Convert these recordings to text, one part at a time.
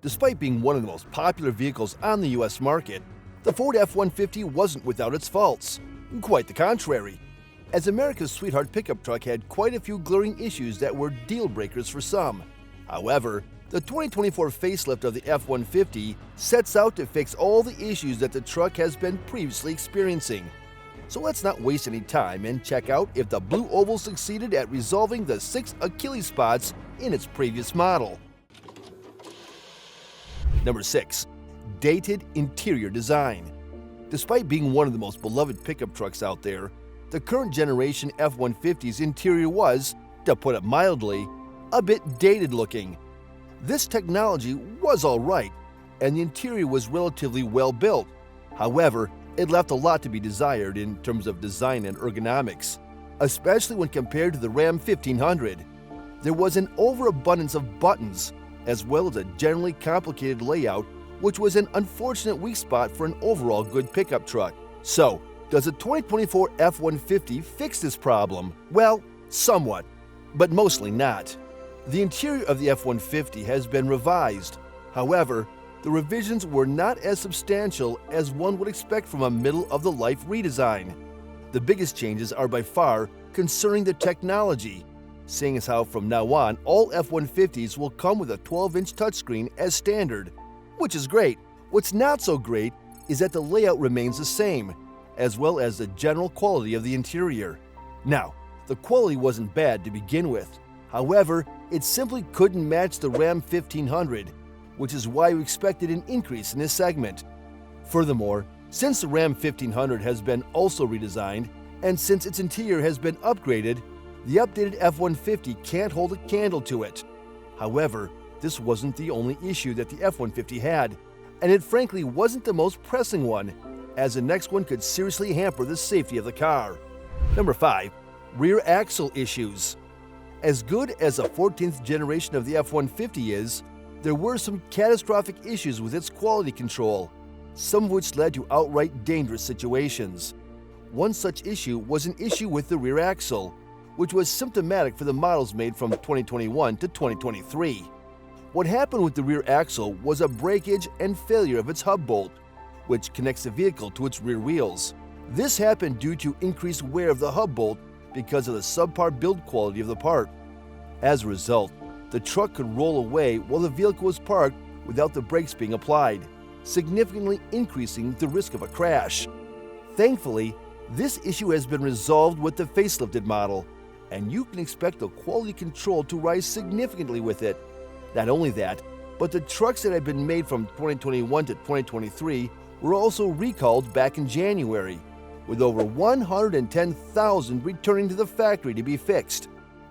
Despite being one of the most popular vehicles on the US market, the Ford F-150 wasn't without its faults. Quite the contrary. As America's sweetheart pickup truck had quite a few glaring issues that were deal breakers for some. However, the 2024 facelift of the F-150 sets out to fix all the issues that the truck has been previously experiencing. So let's not waste any time and check out if the Blue Oval succeeded at resolving the 6 Achilles spots in its previous model. Number 6. Dated interior design. Despite being one of the most beloved pickup trucks out there, the current generation F-150's interior was, to put it mildly, a bit dated looking. This technology was alright, and the interior was relatively well built. However, it left a lot to be desired in terms of design and ergonomics, especially when compared to the Ram 1500. There was an overabundance of buttons, as well as a generally complicated layout, which was an unfortunate weak spot for an overall good pickup truck. So, does the 2024 F-150 fix this problem? Well, somewhat, but mostly not. The interior of the F-150 has been revised. However, the revisions were not as substantial as one would expect from a middle-of-the-life redesign. The biggest changes are by far concerning the technology, seeing as how from now on all F-150s will come with a 12-inch touchscreen as standard, which is great. What's not so great is that the layout remains the same, as well as the general quality of the interior. Now, the quality wasn't bad to begin with. However, it simply couldn't match the Ram 1500, which is why we expected an increase in this segment. Furthermore, since the Ram 1500 has been also redesigned, and since its interior has been upgraded, the updated F-150 can't hold a candle to it. However, this wasn't the only issue that the F-150 had, and it frankly wasn't the most pressing one, as the next one could seriously hamper the safety of the car. Number 5. Rear axle issues. As good as the 14th generation of the F-150 is, there were some catastrophic issues with its quality control, some of which led to outright dangerous situations. One such issue was an issue with the rear axle, which was symptomatic for the models made from 2021 to 2023. What happened with the rear axle was a breakage and failure of its hub bolt, which connects the vehicle to its rear wheels. This happened due to increased wear of the hub bolt because of the subpar build quality of the part. As a result, the truck could roll away while the vehicle was parked without the brakes being applied, significantly increasing the risk of a crash. Thankfully, this issue has been resolved with the facelifted model, and you can expect the quality control to rise significantly with it. Not only that, but the trucks that had been made from 2021 to 2023 were also recalled back in January, with over 110,000 returning to the factory to be fixed.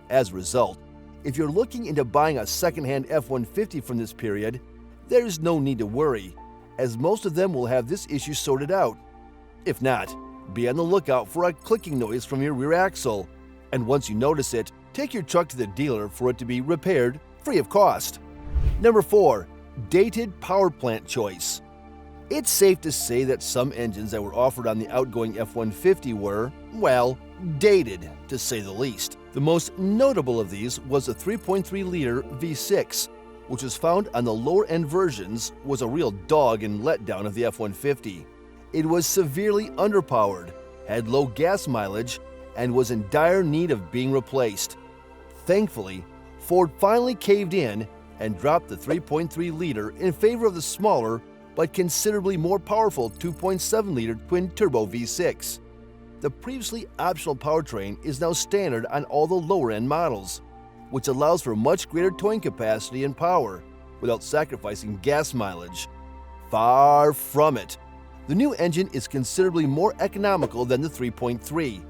As a result, if you're looking into buying a second-hand F-150 from this period, there's no need to worry, as most of them will have this issue sorted out. If not, be on the lookout for a clicking noise from your rear axle, and once you notice it, take your truck to the dealer for it to be repaired free of cost. Number 4. Dated power plant choice. It's safe to say that some engines that were offered on the outgoing F-150 were, well, dated, to say the least. The most notable of these was the 3.3-liter V6, which was found on the lower-end versions, was a real dog and letdown of the F-150. It was severely underpowered, had low gas mileage, and was in dire need of being replaced. Thankfully, Ford finally caved in and dropped the 3.3-liter in favor of the smaller but considerably more powerful 2.7-liter twin-turbo V6. The previously optional powertrain is now standard on all the lower-end models, which allows for much greater towing capacity and power without sacrificing gas mileage. Far from it. The new engine is considerably more economical than the 3.3.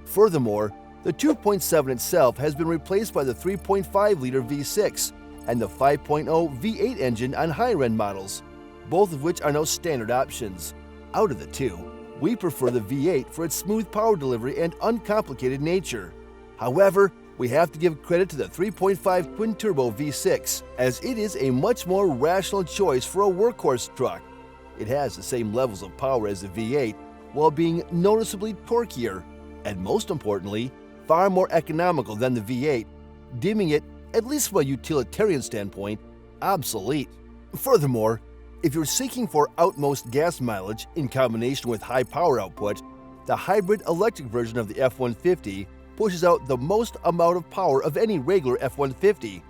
Furthermore, the 2.7 itself has been replaced by the 3.5-liter V6 and the 5.0 V8 engine on higher-end models, both of which are now standard options. Out of the two, we prefer the V8 for its smooth power delivery and uncomplicated nature. However, we have to give credit to the 3.5 twin-turbo V6, as it is a much more rational choice for a workhorse truck. It has the same levels of power as the V8, while being noticeably torquier, and most importantly, far more economical than the V8, deeming it, at least from a utilitarian standpoint, obsolete. Furthermore, if you're seeking for utmost gas mileage in combination with high power output, the hybrid electric version of the F-150 pushes out the most amount of power of any regular F-150,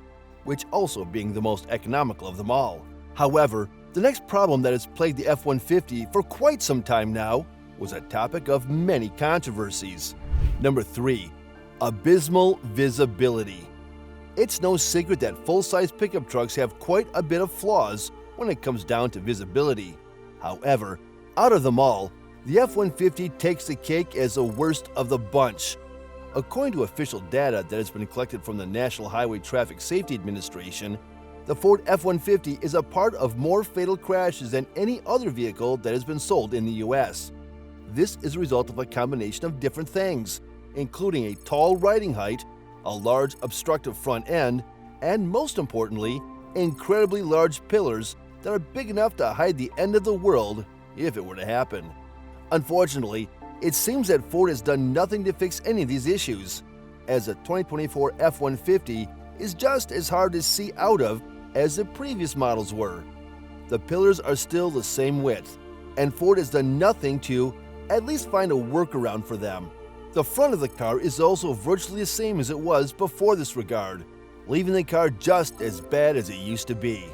which also being the most economical of them all. However, the next problem that has plagued the F-150 for quite some time now was a topic of many controversies. Number 3. Abysmal visibility. It's no secret that full-size pickup trucks have quite a bit of flaws when it comes down to visibility. However, out of them all, the F-150 takes the cake as the worst of the bunch. According to official data that has been collected from the National Highway Traffic Safety Administration, the Ford F-150 is a part of more fatal crashes than any other vehicle that has been sold in the U.S. This is a result of a combination of different things, including a tall riding height, a large obstructive front end, and most importantly, incredibly large pillars that are big enough to hide the end of the world if it were to happen. Unfortunately, it seems that Ford has done nothing to fix any of these issues, as the 2024 F-150 is just as hard to see out of as the previous models were. The pillars are still the same width, and Ford has done nothing to at least find a workaround for them. The front of the car is also virtually the same as it was before this regard, leaving the car just as bad as it used to be.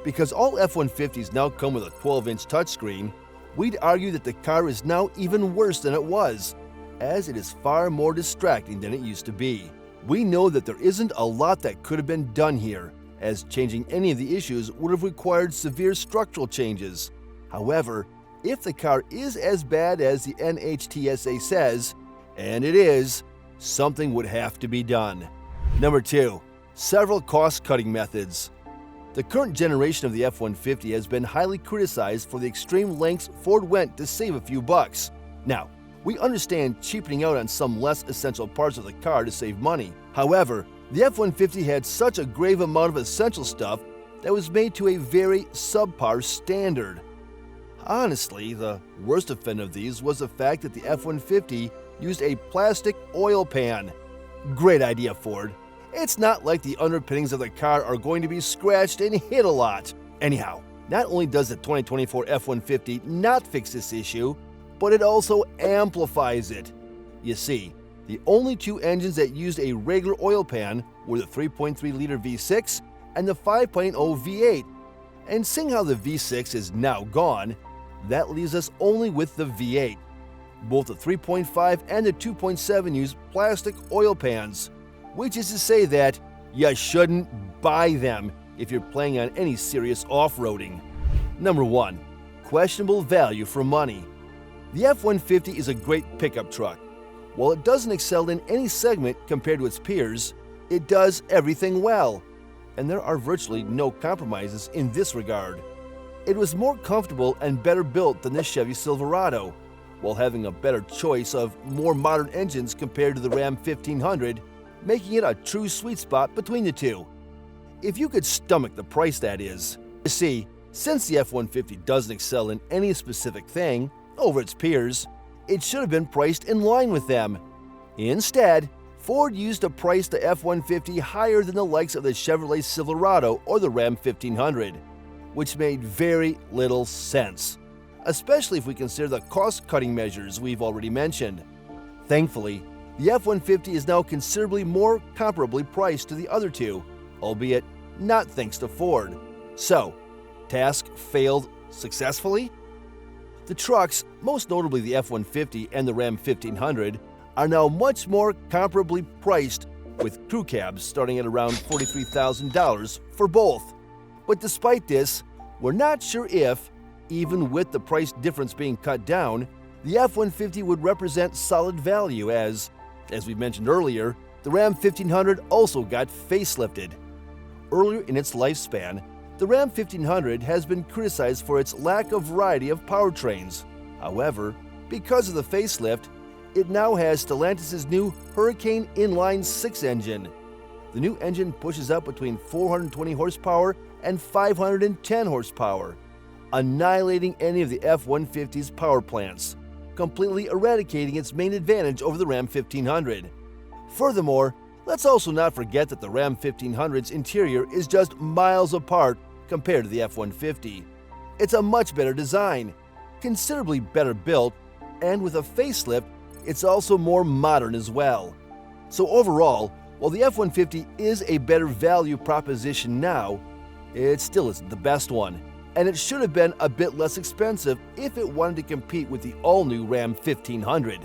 Because all F-150s now come with a 12-inch touchscreen, we'd argue that the car is now even worse than it was, as it is far more distracting than it used to be. We know that there isn't a lot that could have been done here, as changing any of the issues would have required severe structural changes. However, if the car is as bad as the NHTSA says, and it is, something would have to be done. Number 2. Several cost-cutting methods. The current generation of the F-150 has been highly criticized for the extreme lengths Ford went to save a few bucks. Now, we understand cheapening out on some less essential parts of the car to save money. However, the F-150 had such a grave amount of essential stuff that was made to a very subpar standard. Honestly, the worst offender of these was the fact that the F-150 used a plastic oil pan. Great idea, Ford. It's not like the underpinnings of the car are going to be scratched and hit a lot. Anyhow, not only does the 2024 F-150 not fix this issue, but it also amplifies it. You see, the only two engines that used a regular oil pan were the 3.3-liter V6 and the 5.0 V8. And seeing how the V6 is now gone, that leaves us only with the V8. Both the 3.5 and the 2.7 use plastic oil pans, which is to say that you shouldn't buy them if you're planning on any serious off-roading. Number 1. Questionable value for money. The F-150 is a great pickup truck. While it doesn't excel in any segment compared to its peers, it does everything well, and there are virtually no compromises in this regard. It was more comfortable and better built than the Chevy Silverado, while having a better choice of more modern engines compared to the Ram 1500, making it a true sweet spot between the two. If you could stomach the price, that is. You see, since the F-150 doesn't excel in any specific thing over its peers, it should have been priced in line with them. Instead, Ford used to price the F-150 higher than the likes of the Chevrolet Silverado or the Ram 1500, which made very little sense, especially if we consider the cost-cutting measures we've already mentioned. Thankfully, the F-150 is now considerably more comparably priced to the other two, albeit not thanks to Ford. So, task failed successfully? The trucks, most notably the F-150 and the Ram 1500, are now much more comparably priced, with crew cabs starting at around $43,000 for both. But despite this, we're not sure if, even with the price difference being cut down, the F-150 would represent solid value as we mentioned earlier, the Ram 1500 also got facelifted. Earlier in its lifespan, the Ram 1500 has been criticized for its lack of variety of powertrains. However, because of the facelift, it now has Stellantis' new Hurricane Inline 6 engine. The new engine pushes up between 420 horsepower and 510 horsepower, annihilating any of the F-150's power plants, completely eradicating its main advantage over the Ram 1500. Furthermore, let's also not forget that the Ram 1500's interior is just miles apart compared to the F-150. It's a much better design, considerably better built, and with a facelift, it's also more modern as well. So overall, while the F-150 is a better value proposition now, it still isn't the best one, and it should have been a bit less expensive if it wanted to compete with the all-new Ram 1500.